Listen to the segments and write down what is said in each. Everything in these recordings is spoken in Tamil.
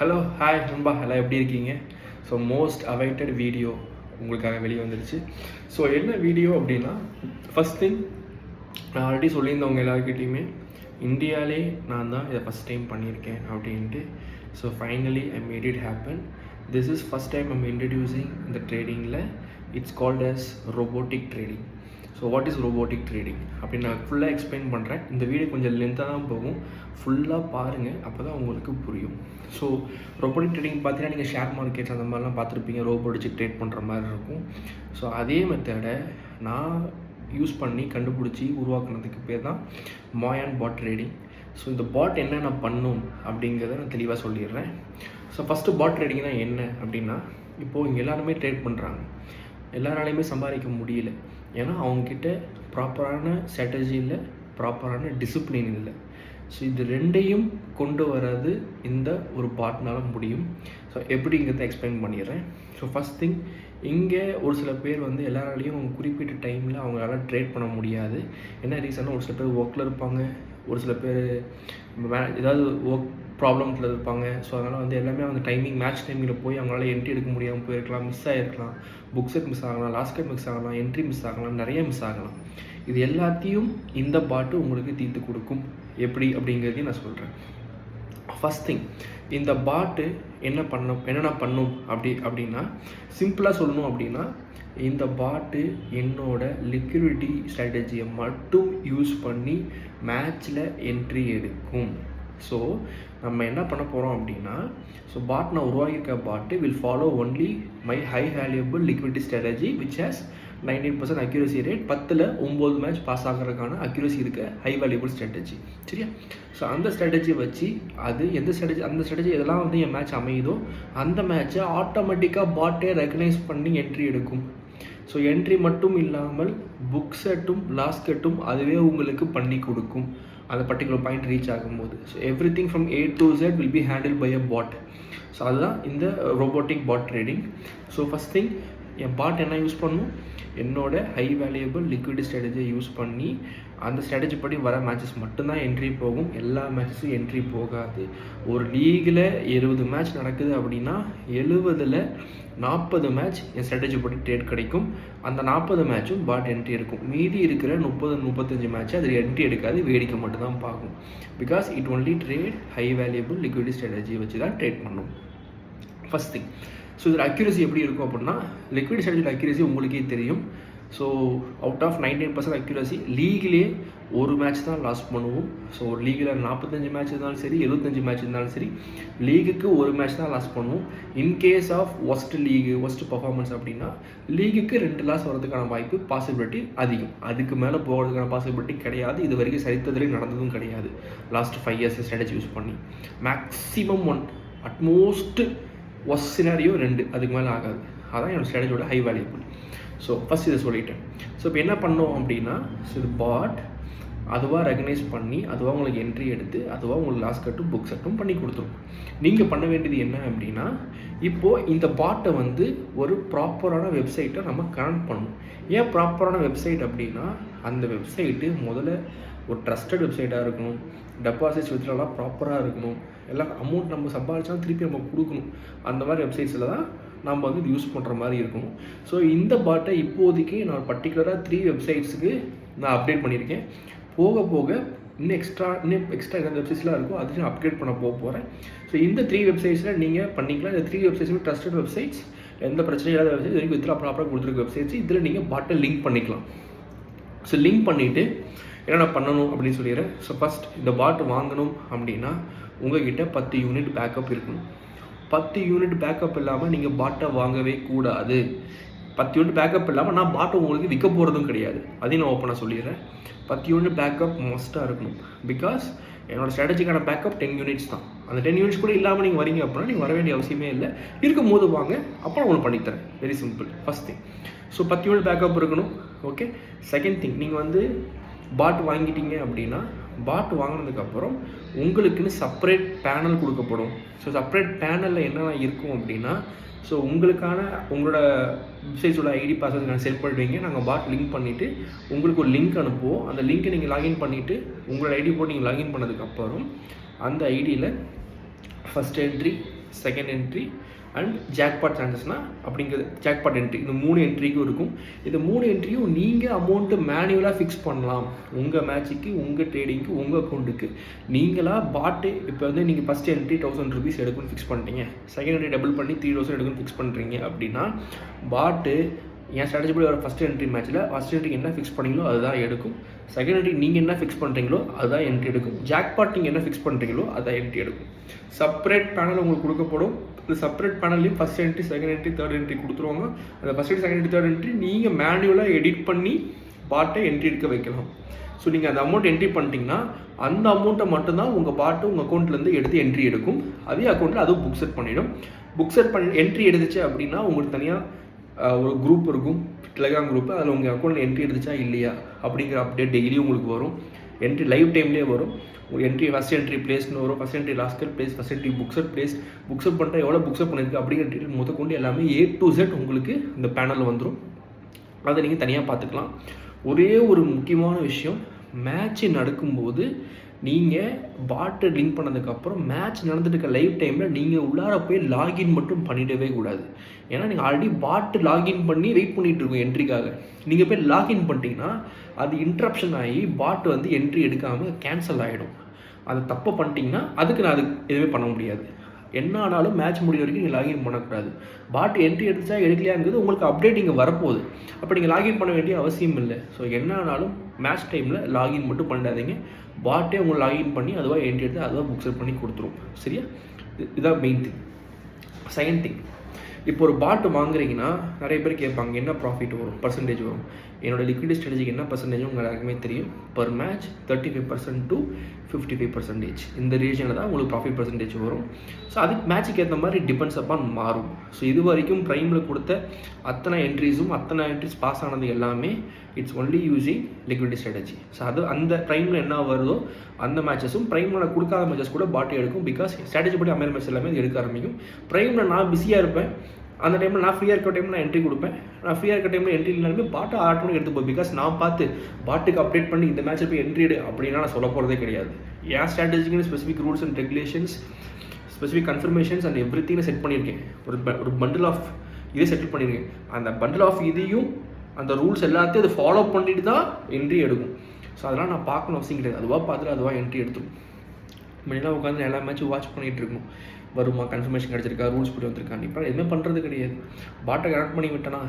ஹலோ ஹாய் நண்பா, எல்லாம் எப்படி இருக்கீங்க? ஸோ மோஸ்ட் அவைட்டட் வீடியோ உங்களுக்காக வெளியே வந்துடுச்சு. ஸோ என்ன வீடியோ அப்படின்னா, ஃபஸ்ட் திங் நான் ஆல்ரெடி சொல்லியிருந்தவங்க எல்லாருக்கிட்டையுமே இந்தியாவிலே நான் தான் இதை ஃபஸ்ட் டைம் பண்ணியிருக்கேன் அப்படின்ட்டு. So finally I made it happen. This is first time I'm introducing இந்த ட்ரேடிங்கில். It's called as robotic trading. So what is robotic trading அப்படின்னு நான் ஃபுல்லாக எக்ஸ்பிளைன் பண்ணுறேன். இந்த வீடியோ கொஞ்சம் லென்த்தாக தான் போகும், ஃபுல்லாக பாருங்கள், அப்போ தான் உங்களுக்கு புரியும். ஸோ ரோபோட்டிக் ட்ரேடிங் பார்த்தீங்கன்னா நீங்கள் ஷேர் மார்க்கெட்ஸ் அந்த மாதிரிலாம் பார்த்துருப்பீங்க, ரோபோட் வச்சு ட்ரேட் பண்ணுற மாதிரி இருக்கும். ஸோ அதே மெத்தடை நான் யூஸ் பண்ணி கண்டுபிடிச்சி உருவாக்குனதுக்கு பேர் தான் மாயான் பாட் ட்ரேடிங். ஸோ இந்த பாட் என்னென்ன பண்ணும் அப்படிங்கிறத நான் தெளிவாக சொல்லிடுறேன். ஸோ ஃபஸ்ட்டு பாட் ட்ரேடிங் தான் என்ன அப்படின்னா, இப்போது இங்கே எல்லாருமே ட்ரேட் பண்ணுறாங்க, எல்லாராலையுமே சம்பாதிக்க முடியல. ஏன்னா அவங்கக்கிட்ட ப்ராப்பரான ஸ்ட்ராட்டஜி இல்லை, ப்ராப்பரான டிசிப்ளின் இல்லை. ஸோ இது ரெண்டையும் கொண்டு வர்றது இந்த ஒரு பாட்னால் முடியும். ஸோ எப்படிங்கிறத எக்ஸ்பிளைன் பண்ணிடுறேன். ஸோ ஃபஸ்ட் திங், இங்கே ஒரு சில பேர் வந்து எல்லாராலையும் அவங்க குறிப்பிட்ட டைமில் அவங்களால ட்ரேட் பண்ண முடியாது. என்ன ரீசன்னா, ஒரு சில பேர் ஒர்க்கில் இருப்பாங்க, ஒரு சில பேர் ஏதாவது ஒர்க் ப்ராப்ளம்ஸில் இருப்பாங்க. ஸோ அதனால் வந்து எல்லாமே அந்த டைமிங் மேட்ச் டைமிங்கில் போய் அவங்களால என்ட்ரி எடுக்க முடியாமல் போயிருக்கலாம், மிஸ் ஆகிருக்கலாம், புக் செட் மிஸ் ஆகலாம், லாஸ்ட் கட் மிஸ் ஆகலாம், என்ட்ரி மிஸ் ஆகலாம், நிறைய மிஸ் ஆகலாம். இது எல்லாத்தையும் இந்த பாட்டு உங்களுக்கு தீர்த்து கொடுக்கும். எப்படி அப்படிங்கிறதையும் நான் சொல்கிறேன். ஃபஸ்ட் திங், இந்த பாட்டு என்னென்ன பண்ணும் அப்படின்னா, சிம்பிளாக சொல்லணும் அப்படின்னா, இந்த பாட்டு என்னோட லிக்விடிட்டி ஸ்ட்ராட்டஜியை மட்டும் யூஸ் பண்ணி மேட்ச்சில் என்ட்ரி எடுக்கும். ஸோ நம்ம என்ன பண்ண போகிறோம் அப்படின்னா, ஸோ பாட் நான் உருவாகியிருக்க bot will follow only my high valuable liquidity strategy which has 19% accuracy rate. 10ல் 9 மேட்ச் பாஸ் ஆகிறதுக்கான அக்யூரசி இருக்க ஹை வேல்யூபிள் ஸ்ட்ராட்டஜி. சரியா? ஸோ அந்த ஸ்ட்ராட்டஜியை வச்சு அந்த ஸ்ட்ராட்டஜி எதெல்லாம் வந்து என் மேட்ச் அமையுதோ அந்த மேட்ச்சை ஆட்டோமேட்டிக்காக பாட்டே ரெக்கக்னைஸ் பண்ணி என்ட்ரி எடுக்கும். ஸோ என்ட்ரி மட்டும் இல்லாமல் புக் செட்டும் லாஸ்ட் கட்டும் அதுவே உங்களுக்கு பண்ணி கொடுக்கும் அந்த பர்டிகுலர் பாயிண்ட் ரீச் ஆகும்போது. So every thing from A to Z will be handle by a bot. So அதுதான் இந்த robotic bot trading. So first thing, என் பாட் என்ன யூஸ் பண்ணும், என்னோட ஹை வேல்யூபிள் லிக்விடிட்டி ஸ்ட்ராட்டஜியை யூஸ் பண்ணி அந்த ஸ்ட்ராட்டஜி படி வர மேட்சஸ் மட்டும்தான் என்ட்ரி போகும், எல்லா மேட்சஸும் என்ட்ரி போகாது. ஒரு லீகில் 70 மேட்ச் நடக்குது அப்படின்னா 70ல் 40 மேட்ச் என் ஸ்ட்ராட்டஜி படி ட்ரேட் கிடைக்கும். அந்த 40 மேட்சும் பாட் என்ட்ரி இருக்கும். மீதி இருக்கிற 30-35 மேட்ச் அது என்ட்ரி எடுக்காது, வேடிக்கை மட்டும்தான் பார்க்கும். Because it only trade high valuable liquidity ஸ்ட்ராட்டஜியை வச்சு தான் ட்ரேட் பண்ணும். First thing. ஸோ இதில் அக்யூரசி எப்படி இருக்கும் அப்படின்னா, லிக்விட் ஸ்ட்ராட்டஜியோட அக்யூரசி உங்களுக்கே தெரியும். ஸோ அவுட் ஆஃப் 19% அக்யூரசி லீகிலே ஒரு மேட்ச் தான் லாஸ் பண்ணுவோம். ஸோ ஒரு லீகில் 45 மேட்ச் இருந்தாலும் சரி, 75 மேட்ச் இருந்தாலும் சரி, லீகுக்கு ஒரு மேட்ச் தான் லாஸ் பண்ணுவோம். இன்கேஸ் ஆஃப் ஒஸ்ட் பர்ஃபார்மன்ஸ் அப்படின்னா லீகுக்கு 2 லாஸ் வரதுக்கான வாய்ப்பு, பாசிபிலிட்டி அதிகம். அதுக்கு மேலே போகிறதுக்கான பாசிபிலிட்டி கிடையாது. இது வரைக்கும் சரித்திரத்திலே நடந்ததும் கிடையாது. லாஸ்ட் 5 இயர்ஸ் ஸ்ட்ராட்டஜி யூஸ் பண்ணி மேக்ஸிமம் 1, அட்மோஸ்ட் ஒஸ்ட் சினாரியோ 2, அதுக்கு மேலே ஆகாது. அதான் என்னோடய ஸ்ட்ராட்டஜியோட ஹை வேல்யூபிள். ஸோ ஃபஸ்ட் இதை சொல்லிட்டேன். ஸோ இப்போ என்ன பண்ணோம் அப்படின்னா, ஸோ இது பாட் அதுவாக ரெகனைஸ் பண்ணி அதுவாக உங்களுக்கு என்ட்ரி எடுத்து அதுவாக உங்களுக்கு லாஸ்ட் கட்டும் புக் செட்டும் பண்ணி கொடுத்துரும். நீங்கள் பண்ண வேண்டியது என்ன அப்படின்னா, இப்போது இந்த பாட்டை வந்து ஒரு ப்ராப்பரான வெப்சைட்டை நம்ம கனெக்ட் பண்ணணும். ஏன் ப்ராப்பரான வெப்சைட் அப்படின்னா, அந்த வெப்சைட்டு முதல்ல ஒரு ட்ரஸ்டட் வெப்சைட்டாக இருக்கணும், டெபாசிட்ஸ் வித்ட்ராலாம் ப்ராப்பராக இருக்கணும், எல்லாம் அமௌண்ட் நம்ம சம்பாதிச்சாலும் திருப்பி நம்ம கொடுக்கணும். அந்த மாதிரி வெப்சைட்ஸில் தான் நம்ம வந்து யூஸ் பண்ணுற மாதிரி இருக்கணும். ஸோ இந்த பாட்டை இப்போதைக்கு நான் பர்டிகுலராக 3 வெப்சைட்ஸுக்கு நான் அப்டேட் பண்ணியிருக்கேன். போக போக இன்னும் எக்ஸ்ட்ரா எந்த வெப்சைட்ஸ்லாம் இருக்கோ அதையும் நான் அப்டேட் பண்ண போகிறேன். ஸோ இந்த 3 வெப்சைட்ஸில் நீங்கள் பண்ணிக்கலாம். இந்த 3 வெப்சைட்ஸுமே ட்ரஸ்டட் வெப்சைட்ஸ், எந்த பிரச்சனையும் இல்லாத வெப்சைட்ஸ், வரைக்கும் வித்ரா ப்ராப்பராக கொடுத்துருக்க வெப்சைட்ஸ். இதில் நீங்கள் பாட்டை லிங்க் பண்ணிக்கலாம். ஸோ லிங்க் பண்ணிவிட்டு என்னென்ன பண்ணணும் அப்படின்னு சொல்லிடுறேன். ஸோ ஃபஸ்ட், இந்த பாட்டு வாங்கணும் அப்படின்னா உங்கள்கிட்ட 10 யூனிட் பேக்கப் இருக்கணும். 10 யூனிட் பேக்கப் இல்லாமல் நீங்கள் பாட்டை வாங்கவே கூடாது. 10 யூனிட் பேக்கப் இல்லாமல் நான் பாட்டை உங்களுக்கு விற்க போகிறதும் கிடையாது. அதையும் நான் ஓப்பனாக சொல்லிடுறேன். 10 யூனிட் பேக்கப் மஸ்ட்டாக இருக்கணும். பிகாஸ் என்னோடய ஸ்ட்ராட்டஜிக்கான பேக்கப் 10 யூனிட்ஸ் தான். அந்த 10 யூனிட்ஸ் கூட இல்லாமல் நீங்கள் வரீங்க அப்படின்னா நீங்கள் வர வேண்டிய அவசியமே இல்லை. இருக்கும் போது வாங்க, அப்புறம் உங்களுக்கு பண்ணித்தரேன். Very simple. First thing, so 10 unit backup இருக்கணும். ஓகே. செகண்ட் திங், நீங்கள் வந்து பாட் வாங்கிட்டீங்க அப்படின்னா பாட் வாங்கினதுக்கப்புறம் உங்களுக்குன்னு செப்பரேட் பேனல் கொடுக்கப்படும். ஸோ செப்பரேட் பேனலில் என்னென்ன இருக்கும் அப்படின்னா, ஸோ உங்களோட வெப்சைட்ஸோட ஐடி பாஸ்வேர்டு நான் செட் பண்ணுவீங்க. நாங்கள் பாட் லிங்க் பண்ணிவிட்டு உங்களுக்கு ஒரு லிங்க் அனுப்புவோம். அந்த லிங்க்கை நீங்கள் லாகின் பண்ணிவிட்டு உங்களோட ஐடி போட்டு நீங்கள் லாகின் பண்ணதுக்கப்புறம் அந்த ஐடியில் first entry second entry and jackpot சான்சஸ்னா அப்படிங்கிறது ஜாக்பாட் என்ட்ரி. இந்த 3 என்ட்ரிக்கும் இருக்கும். இந்த 3 என்ட்ரியும் நீங்கள் அமௌண்ட்டு மேனுவலாக ஃபிக்ஸ் பண்ணலாம். உங்கள் மேட்சுக்கு, உங்கள் ட்ரேடிங்க்கு, உங்கள் அக்கௌண்ட்டுக்கு நீங்களாக பாட்டு. இப்போ வந்து நீங்கள் ஃபஸ்ட் என்ட்ரி 1000 rupees எடுக்கணும்னு ஃபிக்ஸ் பண்ணிட்டீங்க, செகண்ட் என்ட்ரி டபுள் பண்ணி 3000 எடுக்கணும்னு ஃபிக்ஸ் பண்ணுறீங்க அப்படின்னா பாட்டு என் ஸ்ட்ராட்டஜி படி வர ஃபஸ்ட் என்ட்ரி மேட்ச்சில் ஃபஸ்ட் என்ட்ரி என்ன ஃபிக்ஸ் பண்ணீங்களோ அதுதான் எடுக்கும். செகண்ட் என்ட்ரி நீங்கள் என்ன ஃபிக்ஸ் பண்ணுறீங்களோ அதுதான் என்ட்ரி எடுக்கும். ஜாக்பாட் நீங்கள் என்ன ஃபிக்ஸ் பண்ணுறீங்களோ அதுதான் என்ட்ரி எடுக்கும். செப்பரேட் பேனல் உங்களுக்கு கொடுக்கப்படும். இந்த செப்பரேட் பேனல்லையும் first entry, second entry, third entry கொடுத்துருவாங்க. அந்த first entry, second entry, third entry நீங்கள் மேனுவலாக எடிட் பண்ணி பாட்டை என்ட்ரி எடுக்க வைக்கலாம். ஸோ நீங்கள் அந்த அமௌண்ட் என்ட்ரி பண்ணிட்டீங்கன்னா அந்த அமௌண்ட்டை மட்டும்தான் உங்கள் பாட்டு உங்கள் அக்கௌண்ட்லேருந்து எடுத்து என்ட்ரி எடுக்கும். அதே அக்கௌண்ட்டில் அதுவும் புக் செட் பண்ணிவிடும். புக் செட் பண்ணி என்ட்ரி எடுத்துச்சு அப்படின்னா உங்களுக்கு தனியாக ஒரு குரூப் இருக்கும், டெலிகிராம் குரூப்பு. அதில் உங்கள் அக்கௌண்ட்டில் என்ட்ரி எடுத்துச்சா இல்லையா அப்படிங்கிற அப்டேட் டெய்லியும் உங்களுக்கு வரும். என்ட்ரி லைவ் டைம்லேயே வரும். என்ட்ரி ஃபஸ்ட் என்ட்ரி பிளேஸ்னு வரும், first entry last place, first entry புக்ஸட் பிளேஸ், புக்ஸப் பண்ணிட்டா எவ்வளோ புக்ஸப் பண்ணியிருக்கு அப்படிங்கிற டீட்டெயில் முதற்கொண்டு எல்லாமே A to Z உங்களுக்கு இந்த பேனலில் வந்துடும். அதை நீங்கள் தனியாக பார்த்துக்கலாம். ஒரே ஒரு முக்கியமான விஷயம், மேட்ச்சு நடக்கும்போது நீங்கள் பாட்டை லிங்க் பண்ணதுக்கப்புறம் மேட்ச் நடந்துட்டு இருக்க லைவ் டைமில் நீங்கள் உள்ளார போய் லாகின் மட்டும் பண்ணிடவே கூடாது. ஏன்னா நீங்கள் ஆல்ரெடி பாட்டு லாகின் பண்ணி வெயிட் பண்ணிகிட்டு இருக்கோம் என்ட்ரிக்காக. நீங்கள் போய் லாகின் பண்ணிட்டீங்கன்னா அது இன்ட்ரப்ஷன் ஆகி பாட்டு வந்து என்ட்ரி எடுக்காமல் கேன்சல் ஆகிடும். அதை தப்பு பண்ணிட்டீங்கன்னா அதுக்கு நான் எதுவுமே பண்ண முடியாது. என்ன ஆனாலும் மேட்ச் முடிகிற வரைக்கும் நீங்கள் லாகின் பண்ணக்கூடாது. பாட்டு என்ட்ரி எடுத்துச்சா எடுக்கலையாங்கிறது உங்களுக்கு அப்டேட் இங்கே வரப்போகுது. அப்போ நீங்கள் லாகின் பண்ண வேண்டிய அவசியம் இல்லை. ஸோ என்ன ஆனாலும் மேட்ச் டைமில் லாகின் மட்டும் பண்ணிடாதீங்க. பாட்டே உங்களை லாகின் பண்ணி அதுவாக என்ட்ரி எடுத்து அதுவாக புக் செட் பண்ணி கொடுத்துரும். சரியா? இதுதான் மெயின் திங். செகண்ட் திங், இப்போ ஒரு பாட்டு வாங்குறீங்கன்னா நிறைய பேர் கேட்பாங்க என்ன ப்ராஃபிட் வரும், பர்சன்டேஜ் வரும். என்னோட லிக்விடிட்டி ஸ்ட்ராட்டஜிக்கு என்ன பர்சன்டேஜ் உங்கள் எல்லாருக்குமே தெரியும். பர் மேட்ச் 35% to 55% இந்த ரீஜனில் தான் உங்களுக்கு ப்ராஃபிட் பர்சன்டேஜ் வரும். ஸோ அதுக்கு மேட்சுக்கு ஏற்ற மாதிரி டிபெண்ட்ஸ் அப்பான் மாறும். ஸோ இது வரைக்கும் ப்ரைமில் கொடுத்த அத்தனை என்ட்ரிஸ் பாஸ் ஆனது எல்லாமே it's only using liquidity strategy. So அது அந்த ப்ரைமில் என்ன வருதோ அந்த மேட்சஸும் ப்ரைமில் கொடுக்காத மேட்சஸ் கூட பாட்டு எடுக்கும். பிகாஸ் ஸ்ட்ராட்டஜி படி அமைகிற மேட்ச் எல்லாமே எடுக்க ஆரம்பிக்கும். ப்ரைமில் நான் பிஸியாக இருப்பேன், அந்த டைமில் நான் ஃப்ரீயாக இருக்க டைமில் நான் என்ட்ரி கொடுப்பேன். நான் ஃப்ரீயாக இருக்க டைமில் என்ட்ரி இல்லைனாலுமே பாட்டு ஆட்டோமேட்டிக் எடுத்துப்போம். பிகாஸ் நான் பார்த்து பாட்டுக்கு அப்டேட் பண்ணி இந்த மேட்சை போய் என்ட்ரி எடு அப்படின்னா நான் சொல்ல போகிறதே கிடையாது. ஏன் ஸ்ட்ராட்டஜிக்குன்னு specific rules and regulations, specific confirmations and everything set பண்ணியிருக்கேன். ஒரு பண்டில் ஆஃப் இதே செட்டில் பண்ணியிருக்கேன். அந்த பண்டில் ஆஃப் இதையும் அந்த ரூல்ஸ் எல்லாத்தையும் அதை ஃபாலோ பண்ணிட்டு தான் என்ட்ரி எடுக்கும். ஸோ அதெல்லாம் நான் பார்க்கணும் அவசியம் கிடையாது. அதுவாக பார்த்துட்டு அதுவாக என்ட்ரி எடுத்துடும். முன்னாடி உட்காந்து எல்லா மேட்சும் வாட்ச் பண்ணிகிட்டு இருக்கணும். வருமா, கன்ஃபர்மேஷன் கிடச்சிருக்கா, ரூல்ஸ் படி வந்திருக்கா. இப்போ எதுவுமே பண்ணுறது கிடையாது. பாட்டை கனெக்ட் பண்ணி விட்டேன்னா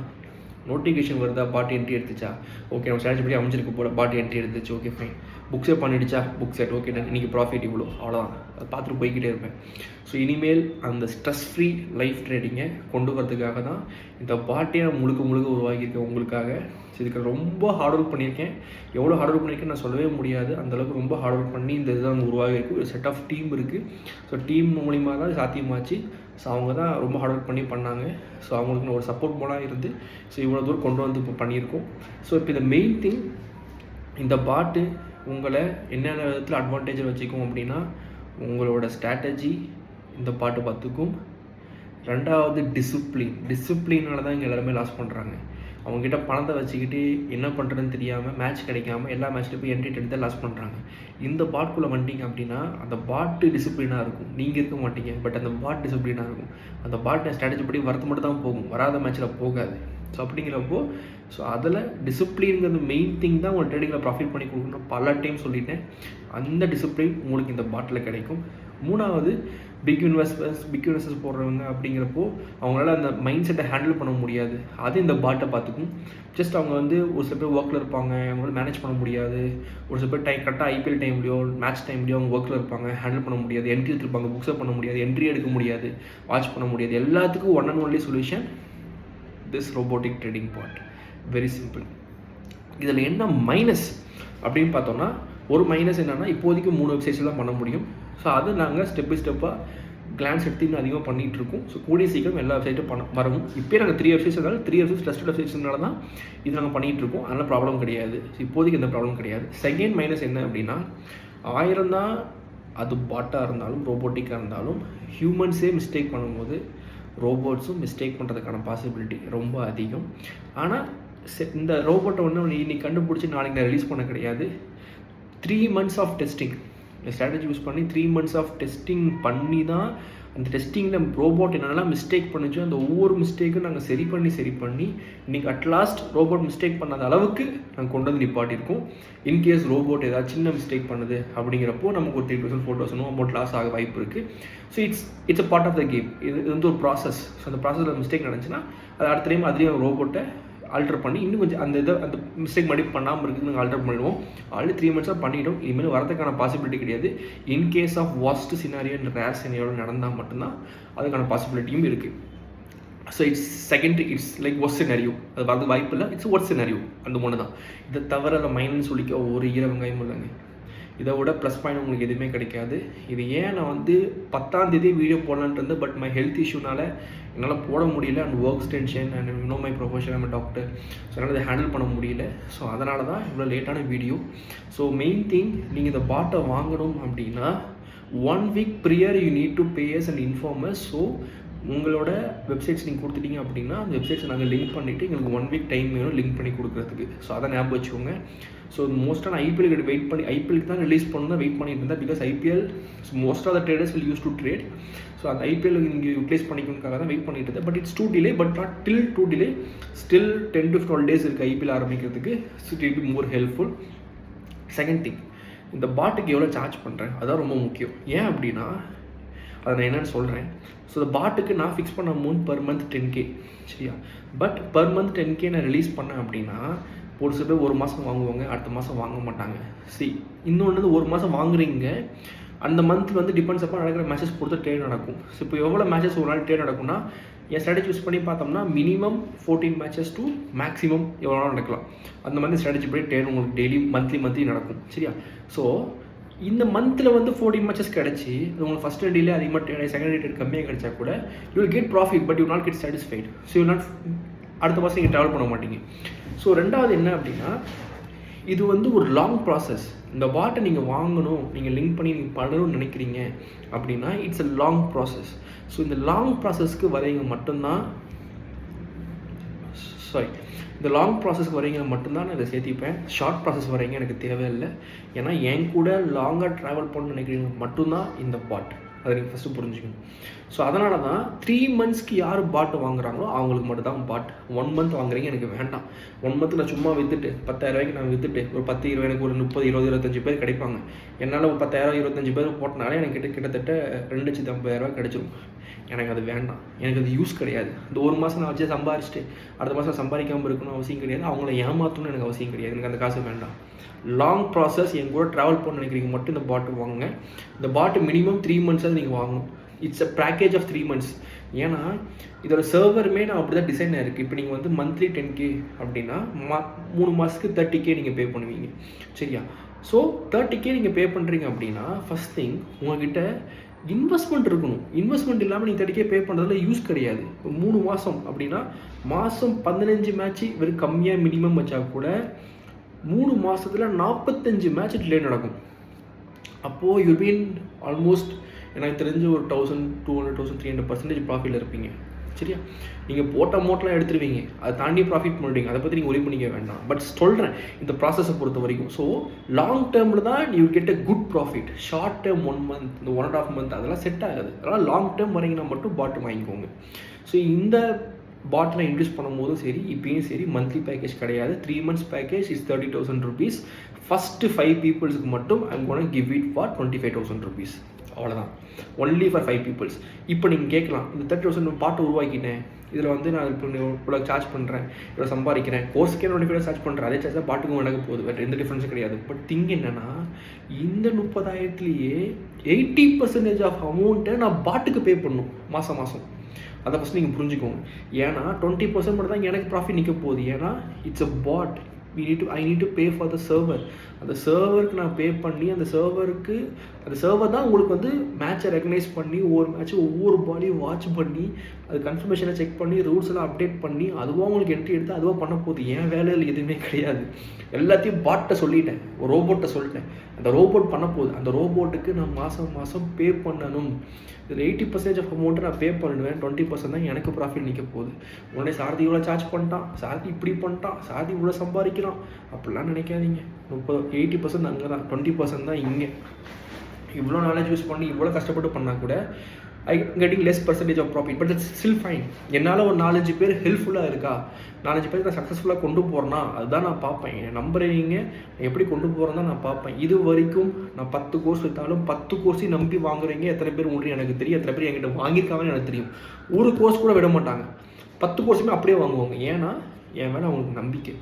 நோட்டிஃபிகேஷன் வருதா, பாட்டு என்ட்ரி எடுத்துச்சா, ஓகே நம்ம ஸ்ட்ராட்டஜி படி அமைஞ்சிருக்கு போல, பாட்டு என்ட்ரி எடுத்துச்சு, ஓகே ஃபைன், புக் செட் பண்ணிடுச்சா, புக் செட், ஓகே இன்றைக்கி ப்ராஃபிட் இவ்வளோ, அவ்வளோதான். அதை பார்த்துட்டு போய்கிட்டே இருப்பேன். ஸோ இனிமேல் அந்த ஸ்ட்ரெஸ் ஃப்ரீ லைஃப் ட்ரேடிங்கை கொண்டு வரதுக்காக தான் இந்த பாட்டே நான் முழுக்க உருவாக்கியிருக்கேன் உங்களுக்காக. ஸோ இதுக்கு ரொம்ப ஹார்ட் ஒர்க் பண்ணியிருக்கேன். எவ்வளோ ஹார்ட் ஒர்க் பண்ணியிருக்கேன் நான் சொல்லவே முடியாது. அந்தளவுக்கு ரொம்ப ஹார்ட் ஒர்க் பண்ணி இந்த இதுதான் உருவாகிருக்கு. ஒரு செட் ஆஃப் டீம் இருக்குது. ஸோ டீம் மூலிமா தான் சாத்தியமாச்சு. ஸோ அவங்க தான் ரொம்ப ஹார்ட் ஒர்க் பண்ணி பண்ணாங்க. ஸோ அவங்களுக்கு ஒரு சப்போர்ட் போலாம் இருந்து ஸோ இவ்வளோ தூரம் கொண்டு வந்து இப்போ பண்ணியிருக்கோம். ஸோ இப்போ இந்த மெயின் திங், இந்த பாட்டு உங்களை என்னென்ன விதத்தில் அட்வான்டேஜில் வச்சுக்கும் அப்படின்னா, உங்களோட ஸ்ட்ராட்டஜி இந்த பாட்டு பார்த்துக்கும். ரெண்டாவது டிசிப்ளினால தான் இங்கே எல்லாருமே லாஸ் பண்ணுறாங்க. அவங்ககிட்ட பணத்தை வச்சுக்கிட்டு என்ன பண்ணுறதுன்னு தெரியாமல் மேட்ச் கிடைக்காம எல்லா மேட்ச்லையும் போய் என்ட்ரி எடுத்து லாஸ் பண்ணுறாங்க. இந்த பாட்டுக்குள்ளே வந்துட்டீங்க அப்படின்னா அந்த பாட்டு டிசிப்ளினாக இருக்கும், நீங்கள் இருக்க மாட்டீங்க. பட் அந்த பாட் டிசிப்ளினாக இருக்கும். அந்த பாட்டு ஸ்ட்ராட்டஜி படி வரது மட்டும் தான் போகும், வராத மேட்ச்சில் போகாது. ஸோ அப்படிங்கிறப்போ ஸோ அதில் டிசிப்ளின்ங்கிறது மெயின் திங் தான் உங்கள் ட்ரேடிங்கில் ப்ராஃபிட் பண்ணி கொடுக்கணும். பல டைம் சொல்லிட்டேன். அந்த டிசிப்ளின் உங்களுக்கு இந்த பாட்டில் கிடைக்கும். மூணாவது, பிக் இன்வெஸ்டர்ஸ் போடுறவங்க அப்படிங்கிறப்போ அவங்களால அந்த மைண்ட் செட்டை ஹேண்டில் பண்ண முடியாது. அது இந்த பாட்டை பார்த்துக்கும். ஜஸ்ட் அவங்க வந்து ஒரு சில பேர் ஒர்க்கில் இருப்பாங்க, அவங்களால மேனேஜ் பண்ண முடியாது. ஒரு சில பேர் கரெக்டாக ஐபிஎல் டைம்லையோ மேட்ச் டைம்லையோ அவங்க ஒர்க்கில் இருப்பாங்க, ஹேண்டில் பண்ண முடியாது. என்ட்ரி எடுத்துருப்பாங்க, புக்ஸப் பண்ண முடியாது, என்ட்ரி எடுக்க முடியாது, வாட்ச் பண்ண முடியாது. எல்லாத்துக்கும் one and only solution this robotic trading bot. Very simple. இதில் என்ன மைனஸ் அப்படின்னு பார்த்தோம்னா, ஒரு மைனஸ் என்னென்னா இப்போதைக்கு 3 வெப்சைட்ஸ் தான் பண்ண முடியும். ஸோ அது நாங்கள் ஸ்டெப் பை ஸ்டெப்பாக கிளான்ஸ் எடுத்து இன்னும் அதிகமாக பண்ணிகிட்ருக்கோம். ஸோ கூடிய சீக்கிரம் எல்லா வெப்சைட்டும் வரவும். இப்போயே நாங்கள் 3 வெப்சைட்ஸ் இருந்தாலும் 3 வெப்சைட்ஸ் ட்ரஸ்டட் வெப்சைட்ஸ்னால தான் இது நாங்கள் பண்ணிகிட்ருக்கோம். அதனால் ப்ராப்ளம் கிடையாது. ஸோ இப்போதைக்கு எந்த ப்ராப்ளம் கிடையாது. செகண்ட் மைனஸ் என்ன அப்படின்னா, 1000 தான் அது பாட்டாக இருந்தாலும் ரோபோட்டிக்காக இருந்தாலும் ஹியூமன்ஸே மிஸ்டேக் பண்ணும்போது ரோபோட்ஸும் மிஸ்டேக் பண்ணுறதுக்கான பாசிபிலிட்டி ரொம்ப அதிகம். ஆனால் இந்த ரோபோட்டை ஒன்று இன்னைக்கு கண்டுபிடிச்சி நாளைக்கு நான் ரிலீஸ் பண்ண கிடையாது. 3 months of testing, strategy use பண்ணி 3 months ஆஃப் டெஸ்டிங் பண்ணி தான் அந்த டெஸ்டிங்கில் ரோபோட் என்னென்னலாம் மிஸ்டேக் பண்ணிச்சோ அந்த ஒவ்வொரு மிஸ்டேக்கும் நாங்கள் சரி பண்ணி இன்றைக்கி அட்லாஸ்ட் ரோபோட் மிஸ்டேக் பண்ணாத அளவுக்கு நாங்கள் கொண்டு வந்து நிப்பாட்டியிருக்கோம். இன்கேஸ் ரோபோட் ஏதாவது சின்ன மிஸ்டேக் பண்ணுது அப்படிங்கிறப்போ நமக்கு ஒரு 3,000 4,000 அமௌண்ட் லாஸ் ஆக வாய்ப்பு இருக்குது. So it's a part of the game. இது வந்து ஒரு ப்ராசஸ். ஸோ அந்த ப்ராசஸில் மிஸ்டேக் நடந்துச்சுன்னா அது அடுத்த டைம் அதுலேயும் ரோபோட்டை ஆல்டர் பண்ணி இன்னும் கொஞ்சம் அந்த மிஸ்டேக் மறுபடியும் பண்ணாமல் இருக்குது நாங்கள் ஆல்டர் பண்ணிடுவோம். ஆல்ரெடி 3 months பண்ணிவிட்டோம். இனிமேல் வரதுக்கான பாசிபிலிட்டி கிடையாது. In case of vast scenario and rare scenario நடந்தால் மட்டும்தான் அதுக்கான பாசிபிலிட்டியும் இருக்குது. So it's like worst scenario. அது வரது வாய்ப்பு இல்லை. It's worst scenario. அந்த ஒன்று தான். இதை தவிர அதை மைனஸ் சொல்லிக்க ஒரு வெங்காயம் இல்லைங்க. இதை விட ப்ளஸ் பாயிண்ட் உங்களுக்கு எதுவுமே கிடைக்காது. இது ஏன் நான் வந்து 10ஆம் தேதி வீடியோ போடலான்ட்டு இருந்தேன். பட் மை ஹெல்த் இஷ்யூனால என்னால் போட முடியல. And works tension and my profession I'm doctor. So என்னால் அதை ஹேண்டில் பண்ண முடியல. ஸோ அதனால தான் இவ்வளோ லேட்டான வீடியோ. ஸோ மெயின் திங், நீங்கள் இந்த பாட்டை வாங்கணும் அப்படின்னா 1 week prior you need to pay us and inform us. So உங்களோட வெப்சைட்ஸ் நீங்கள் கொடுத்துட்டீங்க அப்படின்னா அந்த வெப்சைட்ஸை நாங்கள் லிங்க் பண்ணிவிட்டு எங்களுக்கு 1 week டைம் வேணும் லிங்க் பண்ணி கொடுக்குறதுக்கு. ஸோ அதை ஞாபகம் வச்சுக்கோங்க. ஸோ மோஸ்ட்டாக நான் ஐபிஎலுக்கு வெயிட் பண்ணி ஐபிஎலுக்கு தான் ரிலீஸ் பண்ணணும் தான் வெயிட் பண்ணிட்டு இருந்தேன். Because IPL most of the traders will use to trade. So அந்த ஐபிஎல் நீங்கள் யூட்டிலைஸ் பண்ணிக்கணுக்காக தான் வெயிட் பண்ணிட்டு இருந்தேன். But it's too delay, but not till too delay. Still 10 to 12 days இருக்குது ஐபிஎல் ஆரம்பிக்கிறதுக்கு. So it will be more helpful. Second thing, இந்த பாட்டுக்கு எவ்வளோ சார்ஜ் பண்ணுறேன் அதான் ரொம்ப முக்கியம். ஏன் அப்படின்னா அதை நான் என்னென்னு சொல்கிறேன். ஸோ இந்த பாட்டுக்கு நான் ஃபிக்ஸ் பண்ண அமௌண்ட் per month 10K, சரியா? பட் per month 10K நான் ரிலீஸ் பண்ணேன் அப்படின்னா ஒரு சில பேர் 1 மாதம் வாங்குவாங்க, அடுத்த மாதம் வாங்க மாட்டாங்க. இன்னொன்று 1 மாதம் வாங்குறீங்க, அந்த மந்த் வந்து டிபெண்ட்ஸ் அப்போ நடக்கிற மேட்சஸ் பொறுத்து ட்ரேட் நடக்கும். ஸோ இப்போ எவ்வளோ மேட்சஸ் ஒரு நாள் ட்ரேட் நடக்கும்னா என் ஸ்ட்ராட்டஜி யூஸ் பண்ணி பார்த்தோம்னா மினிமம் 14 matches to மேக்ஸிமம் எவ்வளோ நாள் நடக்கலாம். அந்த மாதிரி ஸ்ட்ராட்டஜி படி ட்ரேட் உங்களுக்கு டெய்லி மந்த்லி நடக்கும், சரியா? ஸோ இந்த மந்தில் வந்து 14 matches கிடச்சி அது உங்களுக்கு ஃபஸ்ட் டேலே அதிகமாக செகண்ட் டேட் கம்மியாக கிடச்சா கூட you will get profit, but you not get satisfied. So you not அடுத்த மாதம் நீங்கள் ட்ராவல் பண்ண மாட்டீங்க. ஸோ ரெண்டாவது என்ன அப்படின்னா இது வந்து ஒரு லாங் ப்ராசஸ். இந்த பாட்டை நீங்கள் வாங்கணும், நீங்கள் லிங்க் பண்ணி நீங்கள் பண்ணணும்னு நினைக்கிறீங்க அப்படின்னா it's a long process. So இந்த லாங் ப்ராசஸ்க்கு வரீங்க மட்டும்தான் இந்த லாங் ப்ராசஸ்க்கு வரீங்க மட்டும்தான் நான் இதை சேர்த்திப்பேன். ஷார்ட் ப்ராசஸ் வரீங்க எனக்கு தேவையில்லை. ஏன்னா என் கூட லாங்காக ட்ராவல் பண்ண நினைக்கிறீங்க மட்டும்தான் இந்த பாட். அதை நீங்கள் ஃபஸ்ட்டு புரிஞ்சுக்கணும். ஸோ அதனால தான் 3 monthsக்கு யார் பாட்டு வாங்குறாங்களோ அவங்களுக்கு மட்டும் தான் பாட். 1 month வாங்குறீங்க எனக்கு வேண்டாம். 1 month நான் சும்மா விற்றுட்டு 10,000 நான் விற்றுட்டு ஒரு 10 20 எனக்கு ஒரு 30 20 25 பேர் கிடைப்பாங்க. என்னால் ஒரு 10,000 25 பேர் போட்டனாலே எனக்கு கிட்டத்தட்ட 2,50,000 கிடைச்சிரும். எனக்கு அது வேண்டாம். எனக்கு அது யூஸ் கிடையாது. இந்த 1 மாதம் நான் வச்சு சம்பாரிச்சிட்டு அடுத்த மாதம் சம்பாதிக்காமல் இருக்கணும் அவசியம் கிடையாது. அவங்கள ஏமாற்றணும்னு எனக்கு அவசியம் கிடையாது. எனக்கு அந்த காசு வேண்டாம். லாங் ப்ராசஸ் என் கூட ட்ராவல் பண்ண நினைக்கிறீங்க மட்டும் இந்த பாட்டு வாங்குங்க. இந்த பாட்டு மினிமம் 3 months நீங்கள் வாங்கணும். It's a package of 3 months. ஏன்னா இதோட சர்வருமே நான் அப்படி தான் டிசைன் ஆகிருக்கு. இப்போ நீங்கள் வந்து மந்த்லி 10K அப்படின்னா 3 மாதத்துக்கு 30K நீங்கள் பே பண்ணுவீங்க, சரியா? ஸோ 30K நீங்கள் பே பண்ணுறீங்க அப்படின்னா ஃபஸ்ட் திங் உங்கள்கிட்ட இன்வெஸ்ட்மெண்ட் இருக்கணும். இன்வெஸ்ட்மெண்ட் இல்லாமல் நீங்கள் 30K பே பண்ணுறதுல யூஸ் கிடையாது. இப்போ 3 மாதம் அப்படின்னா மாதம் 15 மேட்ச்சு வெறும் கம்மியாக மினிமம் வச்சா கூட 3 மாதத்தில் 45 மேட்ச் டிலே நடக்கும். அப்போது யூ பீன் ஆல்மோஸ்ட் எனக்கு தெரிஞ்சு ஒரு 1,200 1,300% ப்ராஃபிட்டில் இருப்பீங்க, சரியா? நீங்கள் போட்ட அமௌண்ட்லாம் எடுத்துருவீங்க, அதை தாண்டி ப்ராஃபிட் பண்ணுறீங்க. அதை பற்றி நீங்கள் ஒரி பண்ணிக்க வேண்டாம். பட் சொல்கிறேன் இந்த ப்ராசஸை பொறுத்த வரைக்கும். ஸோ லாங் டேர்மில் தான் you get a good profit. Short term 1 month இந்த 1.5 month அதெல்லாம் செட் ஆகாது. அதனால் லாங் டேர்ம் வரீங்கன்னா மட்டும் பாட்டு வாங்கிக்கோங்க. ஸோ இந்த பாட்டில் இன்ட்ரெஸ்ட் பண்ணும்போதும் சரி இப்பயும் சரி மந்த்லி பேக்கேஜ் கிடையாது. 3 months package is 30,000 rupees. First 5 peopleக்கு மட்டும் I'm gonna give it for 25,000 rupees. அவ்வளோதான். Only for 5 people. இப்போ நீங்கள் கேட்கலாம், இந்த 30,000 பாட்டு உருவாக்கிட்டேன், இதில் வந்து நான் இப்போ இவ்வளோ சார்ஜ் பண்ணுறேன், இவ்வளோ சம்பாதிக்கிறேன், கோர்ஸுக்கே 25,000 சார்ஜ் பண்ணுறேன், அதே சார்ஜ் தான் பாட்டுக்கும் நடக்க போகுது, வேறு எந்த டிஃப்ரென்ஸும் கிடையாது. பட் திங் என்னென்னா இந்த 30,000லேயே 80% ஆஃப் அமௌண்ட்டை நான் பாட்டுக்கு பே பண்ணணும் மாதம். அதை ஃபஸ்ட் நீங்கள் புரிஞ்சுக்கோங்க. ஏன்னா 20% மட்டும் தான் எனக்கு ப்ராஃபிட் நிற்க போகுது. ஏன்னா it's a bot. I need to pay for the server. அந்த சர்வருக்கு நான் பே பண்ணி அந்த சர்வர் தான் உங்களுக்கு வந்து மேட்சை ரெகனைஸ் பண்ணி ஒவ்வொரு மேட்ச்சும் ஒவ்வொரு பாடியும் வாட்ச் பண்ணி அது கன்ஃபர்மேஷனை செக் பண்ணி ரூல்ஸ் எல்லாம் அப்டேட் பண்ணி அதுவாக உங்களுக்கு என்ட்ரி எடுத்து அதுவாக பண்ண போகுது. என் வேலையில் எதுவுமே கிடையாது. எல்லாத்தையும் பாட்டை சொல்லிட்டேன், ஒரு ரோபோட்டை சொல்லிட்டேன். அந்த ரோபோட் பண்ண போகுது. அந்த ரோபோட்டுக்கு நான் மாதம் பே பண்ணணும். இதில் 80% ஆஃப் அமௌண்ட்டை நான் பே பண்ணுவேன். 20% தான் எனக்கு ப்ராஃபிட் நிற்க போகுது. உடனே சாரதி இவ்வளோ சார்ஜ் பண்ணிட்டான், சாரதி இப்படி பண்ணிட்டான், சாரதி இவ்வளோ சம்பாதிக்கிறான் அப்படிலாம் நினைக்காதீங்க. 80% அங்கே தான், 20% தான் இங்கே. இவ்வளோ நாலேஜ் யூஸ் பண்ணி இவ்வளோ கஷ்டப்பட்டு பண்ணால் கூட I getting less percentage of profit, but it's still fine. என்னால் ஒரு 4-5 பேர் ஹெல்ப்ஃபுல்லாக இருக்கா, 4-5 பேர் நான் சக்ஸஸ்ஃபுல்லாக கொண்டு போகிறேன்னா அதுதான் நான் பார்ப்பேன். என் நம்புறீங்க எப்படி கொண்டு போகிறேன் தான் நான் பார்ப்பேன். இது வரைக்கும் நான் 10 கோர்ஸ் விற்றாலும் 10 கோர்ஸையும் நம்பி வாங்குறீங்க எத்தனை பேர் உண்டு எனக்கு தெரியும், எத்தனை பேர் என்கிட்ட வாங்கியிருக்காங்கன்னு எனக்கு தெரியும். ஒரு கோர்ஸ் கூட விட மாட்டாங்க, 10 கோர்ஸுமே அப்படியே வாங்குவாங்க. ஏன்னா என் மேலே அவங்களுக்கு நம்பிக்கை.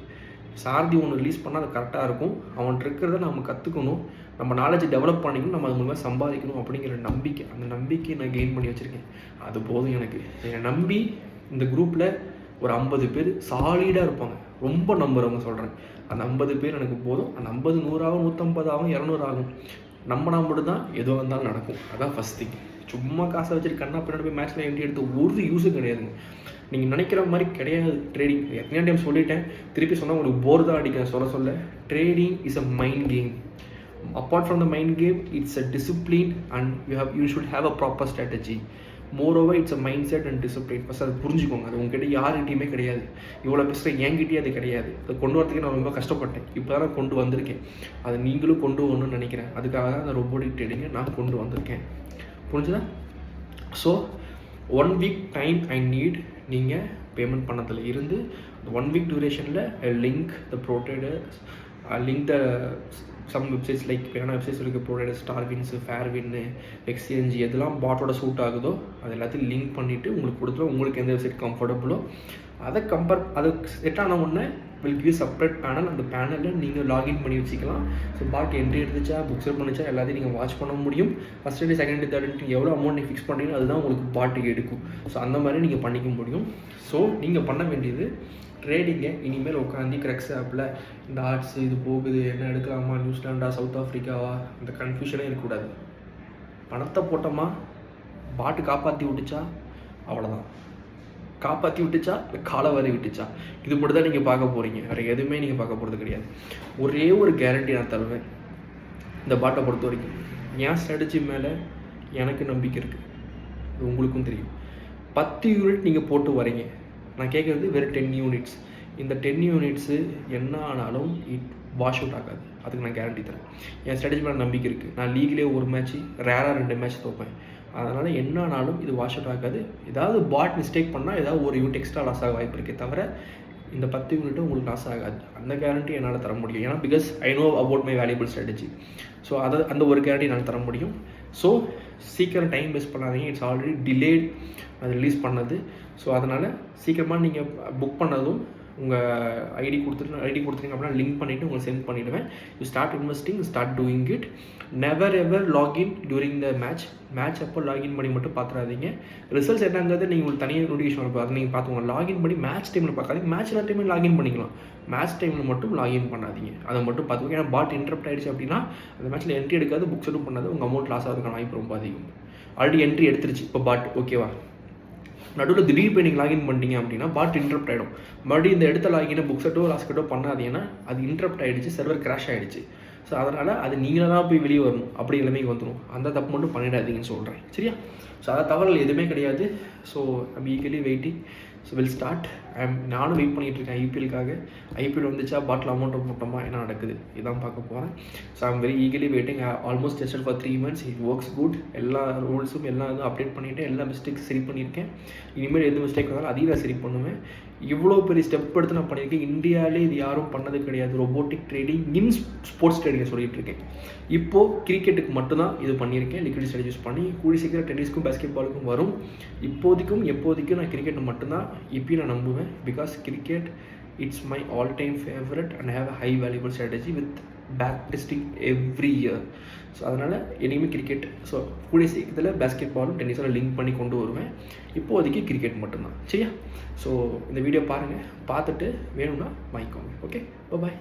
சாரதி ஒன்று ரிலீஸ் பண்ணால் அது கரெக்டாக இருக்கும், அவன்கிட்ட இருக்கிறத நம்ம கற்றுக்கணும், நம்ம நாலேஜ் டெவலப் பண்ணிக்கணும், நம்ம அது மூலமாக சம்பாதிக்கணும் அப்படிங்கிற நம்பிக்கை. அந்த நம்பிக்கையை நான் கெயின் பண்ணி வச்சுருக்கேன், அது போதும் எனக்கு. என்னை நம்பி இந்த குரூப்பில் ஒரு 50 பேர் சாலிடாக இருப்பாங்க, ரொம்ப நம்புறவங்க சொல்கிறேன். அந்த 50 பேர் எனக்கு போதும். அந்த 50 100 ஆகும், 150 ஆகும், 200 ஆகும். நம்பினா மட்டும் தான் எதுவாக இருந்தாலும் நடக்கும். அதான் ஃபஸ்ட் திங். சும்மா காசை வச்சுட்டு கண்ணா பின்னாடி போய் மேட்ச்சில் என்ட்ரி எடுத்து ஒரு யூஸும் கிடையாதுங்க. நீங்கள் நினைக்கிற மாதிரி கிடையாது ட்ரேடிங். எத்தனை டைம் சொல்லிட்டேன், திருப்பி சொன்னால் உங்களுக்கு போர் தான் அடிக்கிறேன் சொல்ல. Trading is a mind game. Apart from the mind game, it's a discipline and you should have a proper strategy. Moreover it's a mind set and discipline. First அது புரிஞ்சுக்கோங்க. அது உங்ககிட்ட யார்கிட்டையுமே கிடையாது. இவ்வளோ பேசுகிற என்கிட்டயே அது கிடையாது. அதை கொண்டு வரதுக்கு நான் ரொம்ப கஷ்டப்பட்டேன், இப்போ தான் நான் கொண்டு வந்திருக்கேன். அதை நீங்களும் கொண்டு வரணும்னு நினைக்கிறேன். அதுக்காக தான் அந்த ரோபோட்டிக் ட்ரேடிங்கை நான் கொண்டு வந்திருக்கேன். புரிஞ்சுதா? So 1 week time I need. நீங்கள் பேமெண்ட் பண்ணதில் இருந்து 1 வீக் டியூரேஷனில் I link the ProTraders, link the some websites like வேணா வெப்சைட்ஸ் இருக்குது, ப்ரோட்ரேடர்ஸ், ஸ்டார்வின்ஸு, ஃபேர்வின்னு, எக்ஸ்சேஞ்சு, எதெல்லாம் பாட்டோட சூட் ஆகுதோ அது எல்லாத்தையும் லிங்க் பண்ணிவிட்டு உங்களுக்கு கொடுத்துருவோம். உங்களுக்கு எந்த வெப்சைட் கம்ஃபர்டபுளோ அதை அது செட் ஆன உடனே வில் கிவ் செப்பரேட் பேனல். அந்த பேனலில் நீங்கள் லாகின் பண்ணி வச்சுக்கலாம். ஸோ பாட் என்ட்ரி எடுத்துச்சா, புக்ஸ் பண்ணிச்சா எல்லாத்தையும் நீங்கள் வாட்ச் பண்ண முடியும். First day, second day, third day எவ்வளோ அமௌண்ட் நீங்கள் ஃபிக்ஸ் பண்ணுறீங்களோ அதுதான் உங்களுக்கு பாட்டுக்கு எடுக்கும். ஸோ அந்த மாதிரி நீங்கள் பண்ணிக்க முடியும். ஸோ நீங்கள் பண்ண வேண்டியது ட்ரேடிங்கை இனிமேல் உட்காந்து கிரெக்ஸ் ஆப்பில் இந்த ஆர்ட்ஸ் இது போகுது, என்ன எடுக்கலாமா, நியூசிலாண்டா, சவுத் ஆஃப்ரிக்காவா, இந்த கன்ஃபியூஷனே இருக்கக்கூடாது. பணத்தை போட்டோமா, பாட்டு காப்பாற்றி விட்டுச்சா, அவ்வளோதான். காப்பாற்றி விட்டுச்சா இல்லை காலை வரை விட்டுச்சா, இது மட்டும் தான் நீங்கள் பார்க்க போகிறீங்க. வேறு எதுவுமே நீங்கள் பார்க்க போகிறது கிடையாது. ஒரே ஒரு கேரண்டி நான் தருவேன் இந்த பாட்டை பொறுத்த வரைக்கும். என் ஸ்ட்ராட்டஜி மேலே எனக்கு நம்பிக்கை இருக்குது, இது உங்களுக்கும் தெரியும். 10 யூனிட் நீங்கள் போட்டு வரீங்க, நான் கேட்குறது வெறும் 10 யூனிட்ஸ். இந்த 10 யூனிட்ஸு என்ன ஆனாலும் இட் வாஷ் அவுட் ஆகாது, அதுக்கு நான் கேரண்டி தரேன். என் ஸ்ட்ராட்டஜி மேலே நம்பிக்கை இருக்குது. நான் லீக்லேயே ஒரு மேட்ச்சு, ரேராக 2 மேட்ச் தோப்பேன். அதனால் என்ன ஆனாலும் இது வாஷ் அவுட் ஆகாது. ஏதாவது பாட் மிஸ்டேக் பண்ணால் ஏதாவது ஒரு யூனிட் எக்ஸ்ட்ரா லாஸ் ஆக வாய்ப்பு இருக்கே தவிர இந்த 10 யூனிட்டும் உங்களுக்கு லாஸ் ஆகாது. அந்த கேரண்டி என்னால் தர முடியும். ஏன்னா because I know about my valuable strategy. So அந்த ஒரு கேரண்டி என்னால் தர முடியும். ஸோ சீக்கிரம் டைம் வேஸ்ட் பண்ணாதீங்க. இட்ஸ் ஆல்ரெடி டிலேட் அது ரிலீஸ் பண்ணது. ஸோ அதனால் சீக்கிரமாக நீங்கள் புக் பண்ணதும் உங்கள் ஐடி கொடுத்துருங்க அப்படின்னா லிங்க் பண்ணிவிட்டு உங்களுக்கு சென்ட் பண்ணிவிடுவேன். You start investing, start doing it. Never ever login during the match அப்போ லாகின் பண்ணி மட்டும் பார்த்துறாதீங்க. ரிசல்ட்ஸ் என்னங்கிறது நீங்கள் உங்களுக்கு தனியாக நோட்டிஃபிகேஷன் இருக்கும், அதை நீங்கள் பார்த்துக்கோங்க. லாகின் பண்ணி மேட்ச் டைமில் பார்க்காதீங்க. மேட்ச் எல்லா டைமில் லாகின் பண்ணிக்கலாம், மேட்ச் டைமில் மட்டும் லாகின் பண்ணாதீங்க. அதை மட்டும் பார்த்துக்கோங்க. ஏன்னா பாட் இன்டரப்ட் ஆகிடுச்சு அப்படின்னா அந்த மேட்ச்சில் என்ட்ரி எடுக்காது, புக்ஸ் எதுவும் பண்ணாது, உங்கள் அமௌண்ட் லாஸ் ஆகிறதுக்கான வாய்ப்பு ரொம்ப அதிகம். ஆல்ரெடி என்ட்ரி எடுத்துருச்சு இப்போ பாட், ஓகேவா? நடுவில் திடீர் போய் நீங்கள் லாகின் பண்ணிட்டீங்க அப்படின்னா பாட் இன்டரப்ட் ஆகிடும். மறுபடியும் இந்த இடத்த லாகினை புக்ஸட்டோ லாஸ்கட்டோ பண்ணாதீங்கன்னா அது இன்டரப்ட் ஆகிடுச்சு, சர்வர் கிராஷ் ஆகிடுச்சு. ஸோ அதனால் அது நீங்களாக தான் போய் வெளியே வரணும், அப்படி நிலைமைக்கு வந்துடும். அந்த தப்பு மட்டும் பண்ணிடாதீங்கன்னு சொல்கிறேன், சரியா? ஸோ அதை தவறுகள் எதுவுமே கிடையாது. So I'm eagerly waiting. So will start. நானும் வெயிட் பண்ணிகிட்டு இருக்கேன் ஐபிஎலுக்காக. ஐபிஎல் வந்துச்சா பாட்டில் அமௌண்ட்டை போட்டோமா, என்ன நடக்குது இதான் பார்க்க போகிறேன். So I'm very eagerly waiting. Almost tested for 3 months. It works good. எல்லா ரூல்ஸும் எல்லாம் இதுவும் அப்டேட் பண்ணிவிட்டேன், எல்லா மிஸ்டேக்ஸ் சரி பண்ணியிருக்கேன். இனிமேல் எந்த மிஸ்டேக் வந்தாலும் அதையும் நான் சரி பண்ணுவேன். இவ்வளோ பெரிய ஸ்டெப் எடுத்து நான் பண்ணியிருக்கேன். இந்தியாவிலே இது யாரும் பண்ணது கிடையாது. ரோபோட்டிக் ட்ரேடிங் இன் ஸ்போர்ட்ஸ் ட்ரேடிங்கை சொல்லிட்டு இருக்கேன். இப்போது கிரிக்கெட்டுக்கு மட்டும்தான் இது பண்ணியிருக்கேன். லிக்விட் ஸ்ட்ராட்டஜி யூஸ் பண்ணி கூடி சீக்கிரம் டென்னிஸ்க்கும் பேஸ்கெட் பாலுக்கும் வரும். எப்போதைக்கும் நான் கிரிக்கெட் மட்டும்தான் இப்பயும் நான் நம்புவேன். Because cricket it's my all time favourite and have a high valuable strategy with back testing every year. So அதனால் இனிமேல் கிரிக்கெட், ஸோ கூடிய சீக்கிரத்தில் பேஸ்கெட் பாலும் டென்னிஸோட லிங்க் பண்ணி கொண்டு வருவேன். இப்போதைக்கு கிரிக்கெட் மட்டும்தான், சரியா? ஸோ இந்த வீடியோ பாருங்கள், பார்த்துட்டு வேணும்னா வாங்கிக்கோங்க. ஓகே, பாய்.